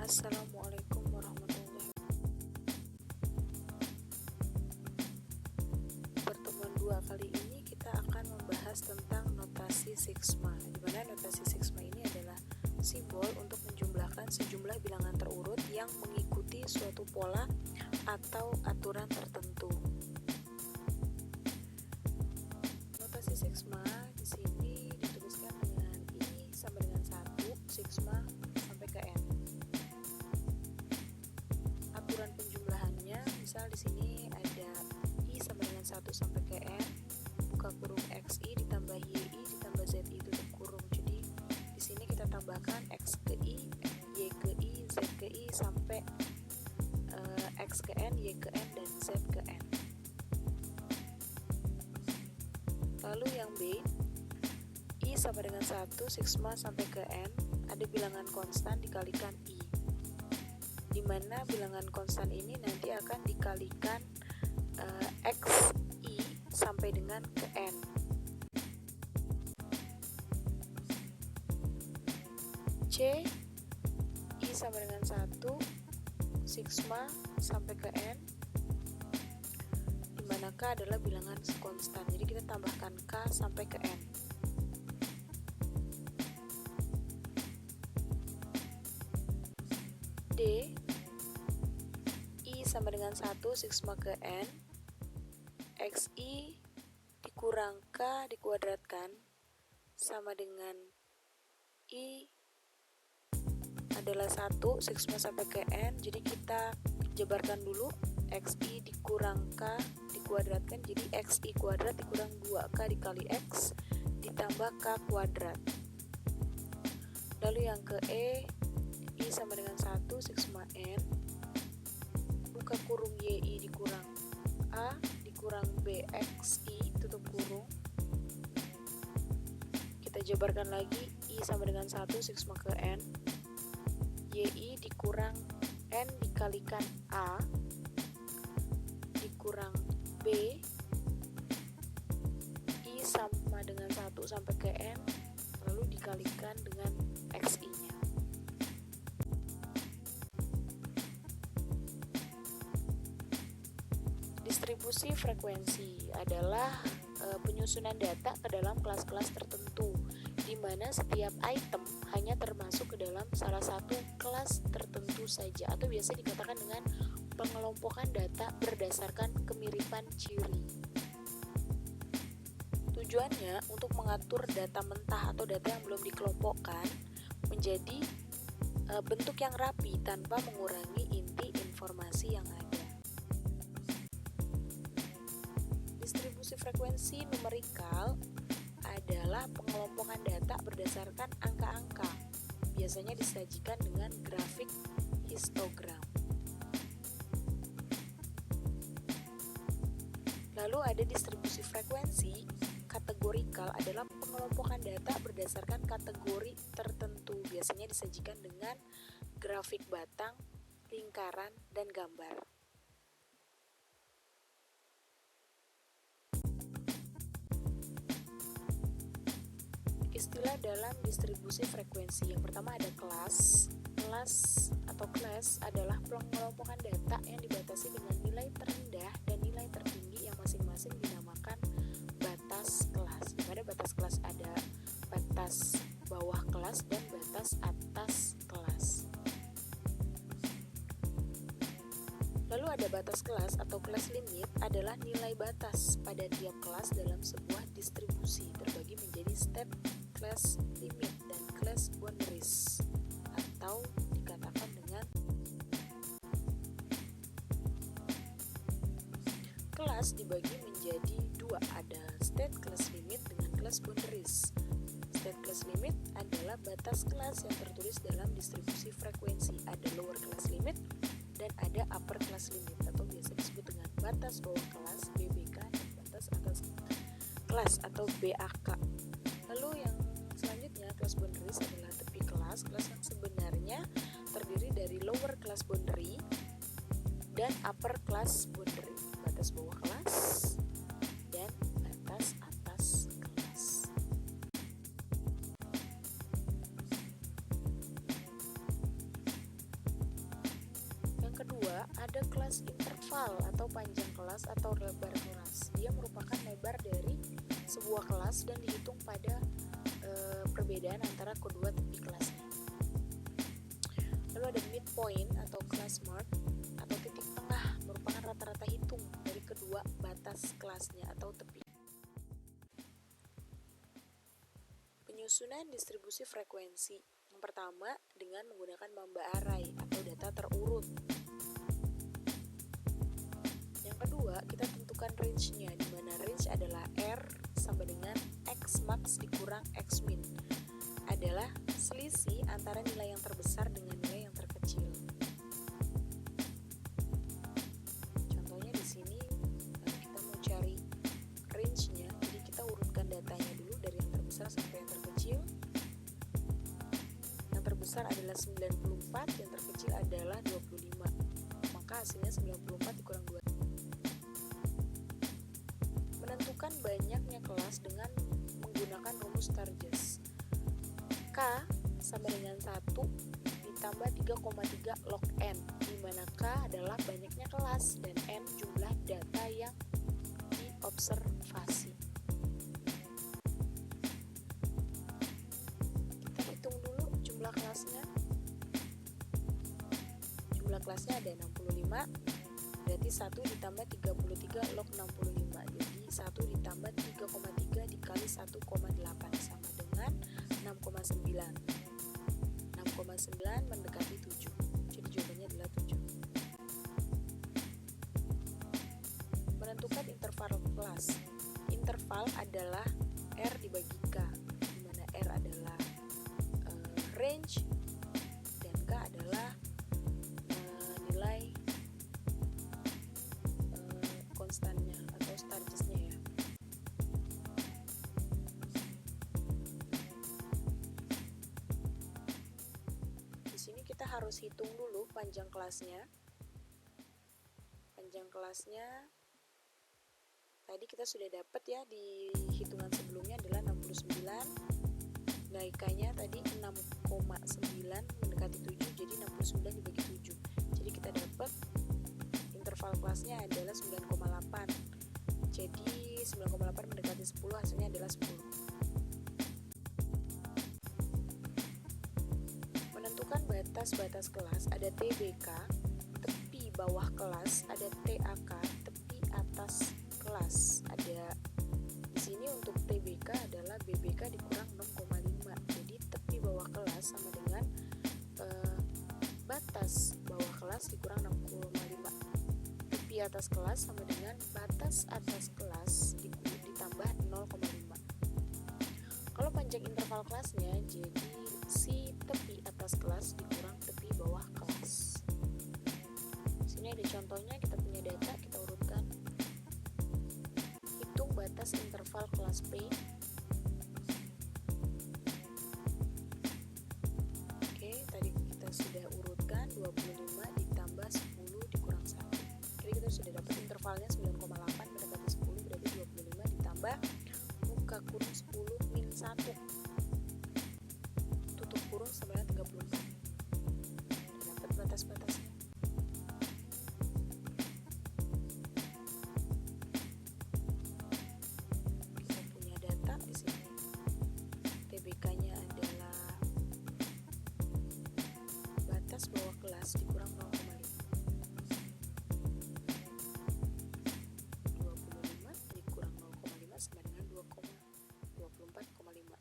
Assalamualaikum warahmatullahi wabarakatuh. Pertemuan 2 kali ini kita akan membahas tentang notasi sigma, di mana notasi sigma ini adalah simbol untuk menjumlahkan sejumlah bilangan terurut yang mengikuti suatu pola atau aturan tertentu. Notasi sigma di sini dituliskan dengan I sama dengan 1 sigma sampai ke N. Aturan penjumlahannya, misal di sini ada I sama dengan 1 sampai ke N, buka kurung XI ditambah YI ditambah ZI tutup kurung. Jadi di sini kita tambahkan X ke I, Y ke I, Z ke I sampai X ke N, Y ke N, dan Z ke N. Lalu yang B, I sama dengan 1 sigma sampai ke N, ada bilangan konstan dikalikan I, di mana bilangan konstan ini nanti akan dikalikan XI sampai dengan ke N. C, I sama dengan 1 sigma sampai ke N, di mana K adalah bilangan konstan, jadi kita tambahkan K sampai ke N. D, I sama dengan 1 sigma ke N, XI dikurang K dikuadratkan sama dengan I adalah 1 sigma sampai ke N, jadi kita jabarkan dulu. XI dikurang K dikuadratkan, jadi XI kuadrat dikurang 2K dikali X ditambah K kuadrat. Lalu yang ke E, I sama dengan 1 sigma N, buka kurung YI dikurang A dikurang BXI tutup kurung. Kita jabarkan lagi, I sama dengan 1 sigma ke N, YI dikurang N dikalikan A dikurang B, I sama dengan 1 sampai ke N, lalu dikalikan dengan XI-nya. Distribusi frekuensi adalah penyusunan data ke dalam kelas-kelas tertentu, di mana setiap item hanya termasuk ke dalam salah satu kelas tertentu saja, atau biasa dikatakan dengan pengelompokan data berdasarkan kemiripan ciri. Tujuannya untuk mengatur data mentah atau data yang belum dikelompokkan menjadi bentuk yang rapi tanpa mengurangi inti informasi yang ada. Distribusi frekuensi numerikal adalah pengelompokan data berdasarkan angka-angka, biasanya disajikan dengan grafik histogram. Lalu ada distribusi frekuensi kategorikal, adalah pengelompokan data berdasarkan kategori tertentu, biasanya disajikan dengan grafik batang, lingkaran, dan gambar. Istilah dalam distribusi frekuensi. Yang pertama ada kelas. Kelas atau class adalah pengelompokan data yang dibatasi dengan nilai terendah dan nilai tertinggi yang masing-masing dinamakan batas kelas. Di mana batas kelas ada batas bawah kelas dan batas atas kelas. Lalu ada batas kelas atau class limit, adalah nilai batas pada tiap kelas dalam sebuah distribusi, terbagi menjadi step class limit dan class boundaries, atau dikatakan dengan kelas dibagi menjadi dua, ada state class limit dengan class boundaries. State class limit adalah batas kelas yang tertulis dalam distribusi frekuensi, ada lower class limit dan ada upper class limit, atau biasa disebut dengan batas bawah kelas BBK dan batas atas kelas atau BAK. Lalu yang selanjutnya, class boundaries adalah tepi kelas. Kelas yang sebenarnya terdiri dari lower class boundary dan upper class boundary, batas bawah kelas dan batas atas kelas. kelas interval atau panjang kelas atau lebar kelas. Dia merupakan lebar dari sebuah kelas dan dihitung pada perbedaan antara kedua tepi kelasnya. Lalu ada midpoint atau class mark atau titik tengah, merupakan rata-rata hitung dari kedua batas kelasnya atau tepi. Penyusunan distribusi frekuensi. Yang pertama dengan menggunakan Mamba array atau data terurut. Yang kedua, kita tentukan range-nya, di mana range adalah R sama dengan X max dikurang X min. Adalah selisih antara nilai yang terbesar dengan nilai yang terkecil. Contohnya di sini kita mau cari range-nya, jadi kita urutkan datanya dulu dari yang terbesar sampai yang terkecil. Yang terbesar adalah 94, yang terkecil adalah 25. Maka hasilnya 94 dikurang 2. Menentukan banyaknya kelas dengan menggunakan rumus Sturges. K sama dengan 1 ditambah 3,3 log N, di mana K adalah banyaknya kelas dan N jumlah data yang diobservasi. Kita hitung dulu jumlah kelasnya. Jumlah kelasnya ada 65, berarti 1 ditambah 33 log 65. Jadi 1 ditambah 3,3 dikali 1,8 sama dengan 6,9. 6,9 mendekati 7. Jadi jawabannya adalah 7. Menentukan interval kelas. Interval adalah R dibagi K, di mana R adalah range dan K adalah nilai konstannya atau Sturgesnya ya. Di sini kita harus hitung dulu panjang kelasnya. Panjang kelasnya tadi kita sudah dapat ya, di hitungan sebelumnya adalah 69. Nilai K-nya tadi 6,9 mendekati 7, jadi 69 dibagi 7. Jadi kita dapat interval kelasnya adalah 9,8. Jadi 9,8 mendekati 10, hasilnya adalah 10. Menentukan batas-batas kelas, ada TBK, tepi bawah kelas, ada TAK, tepi atas kelas. Ada di sini untuk TBK adalah BBK dikurang 6,5. Jadi tepi bawah kelas sama dengan batas bawah kelas dikurang 6,5. Tepi atas kelas sama dengan batas atas kelas ditambah 0,5. Kalau panjang interval kelasnya, jadi si tepi atas kelas dikurang tepi bawah kelas. Sini ada contohnya, kita punya data, kita urutkan. Hitung batas interval kelas P. Oke, tadi kita sudah urutkan 25 ditambah 10 dikurang 1. Jadi kita sudah dapat intervalnya 9,8 mendekati 10, berarti 25 ditambah buka kurung 10 min 1 tutup kurung sama dengan 34. Kita dapat batas-batasnya. Kita punya data di sini. TBK-nya adalah batas bawah kelas dikurang 0,5. 25 dikurang 0,5 sama dengan 24,5.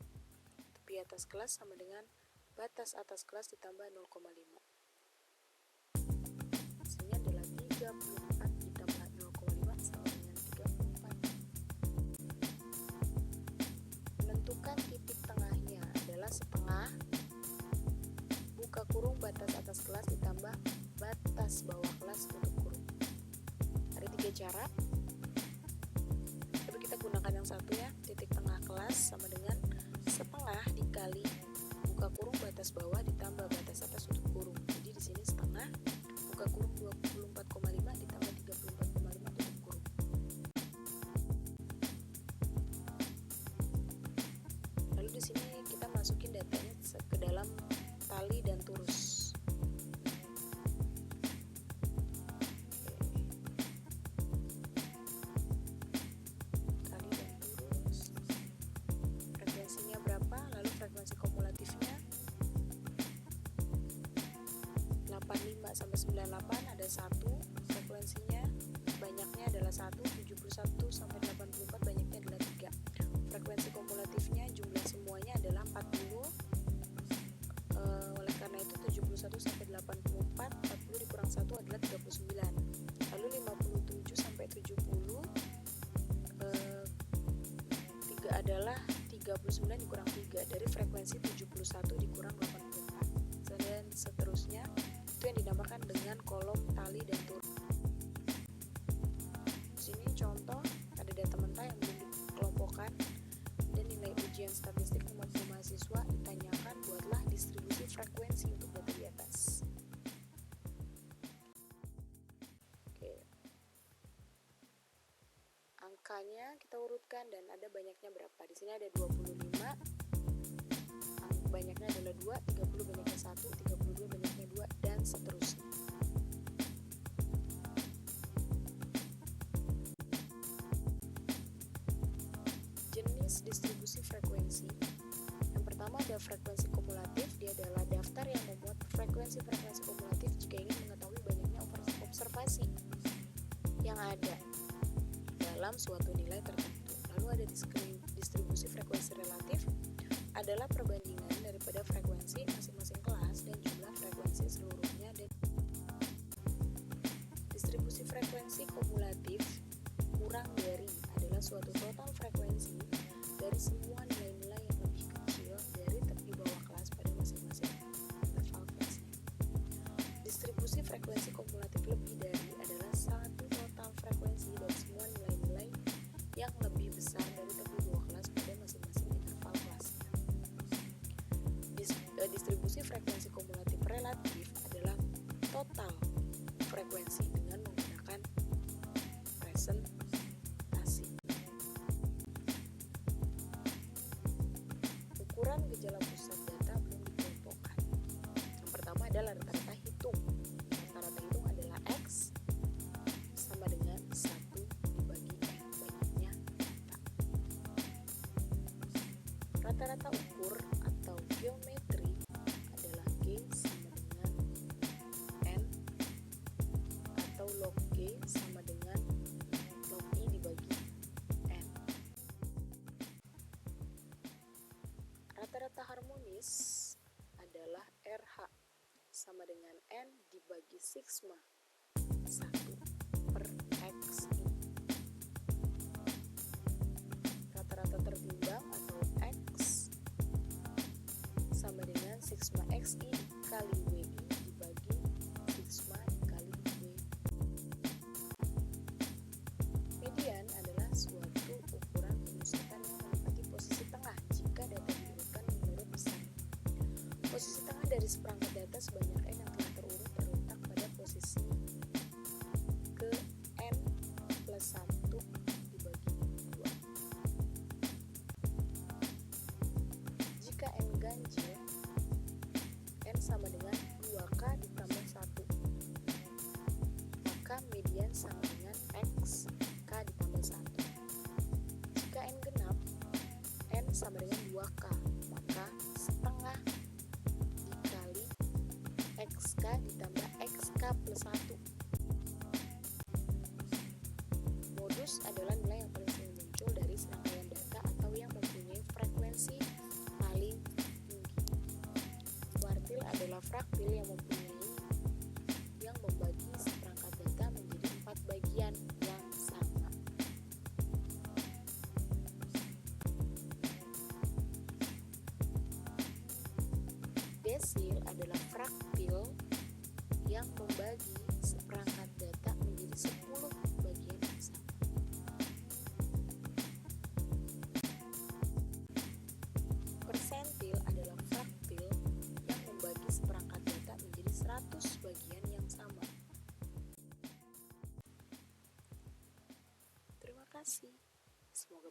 Tepi atas kelas sama dengan batas atas kelas ditambah 0,5. Hasilnya adalah 34 ditambah 0,5 sama dengan 34. Menentukan titik tengahnya adalah setengah buka kurung batas atas kelas ditambah batas bawah kelas tutup kurung. Ada 3 cara, tapi kita gunakan yang satu ya. Titik tengah kelas sama dengan setengah dikali buka kurung batas bawah ditambah batas atas tutup kurung. Jadi di sini setengah buka kurung 24,5 ditambah 34,5 tutup kurung. Lalu di sini kita masukin datanya ke dalam tali dan turus. Oke. adalah 39 dikurang 3 dari frekuensi 71 dikurang 84 dan seterusnya. Itu yang dinamakan dengan kolom tali dan turun. Di sini contoh ada data mentah yang belum dikelompokkan dan nilai ujian statistik mampu mahasiswa ditanyakan, buatlah distribusi frekuensi untuk data di atas. Oke. Angkanya kita urutkan dan ada banyaknya berapa. Di sini ada 25. Banyaknya adalah 2, 30 banyaknya 1, 32 banyaknya 2, dan seterusnya. Jenis distribusi frekuensi. Yang pertama ada frekuensi kumulatif. Dia adalah daftar yang memuat frekuensi-frekuensi kumulatif jika ingin mengetahui banyaknya observasi yang ada dalam suatu nilai tertentu. Lalu ada distribusi frekuensi relatif, adalah perbandingan daripada frekuensi masing-masing kelas dan jumlah frekuensi seluruhnya. Dan distribusi frekuensi kumulatif kurang dari adalah suatu total frekuensi dari semua nilai-nilai yang lebih kecil dari tepi bawah kelas pada masing-masing interval kelasnya. Distribusi frekuensi kumulatif lebih dari adalah satu total frekuensi dari semua nilai-nilai yang lebih besar dari tepi bawah kelas pada masing-masing interval kelasnya. Distribusi frekuensi kumulatif relatif adalah total frekuensi dengan menggunakan presentasi. Ukuran gejala pusat data belum dikelompokkan. Yang pertama adalah rata-rata hitung. Rata-rata hitung adalah X sama dengan 1 dibagi N, banyaknya data. Rata-rata ukur atau geometri adalah G sama dengan N atau log G sama dengan log I dibagi N. Rata-rata harmonis adalah RH sama dengan N dibagi sigma 1 per XI. Rata-rata tertimbang atau X sama dengan sigma XI kali WI dibagi sigma kali W. Median adalah suatu ukuran pemusatan yang menempati posisi tengah jika data diurutkan menurut pesan. Posisi tengah dari seperangkat data sebanyak N yang telah terletak pada posisi ke N plus 1 dibagi 2. Jika N ganjil, N sama dengan 2K ditambah 1, maka median sama dengan X K ditambah 1. Jika N genap, N sama dengan 2K, maka setengah dikali XK ditambah XK plus 1. Modus adalah nilai yang paling sering muncul dari serangkaian data atau yang mempunyai frekuensi paling tinggi. Kuartil adalah fraktil yang membagi seperangkat data menjadi 4 bagian yang sama. Desil adalah fraktil yang membagi seperangkat data menjadi 10 bagian yang sama. Persentil adalah fraktil yang membagi seperangkat data menjadi 100 bagian yang sama. Terima kasih. Semoga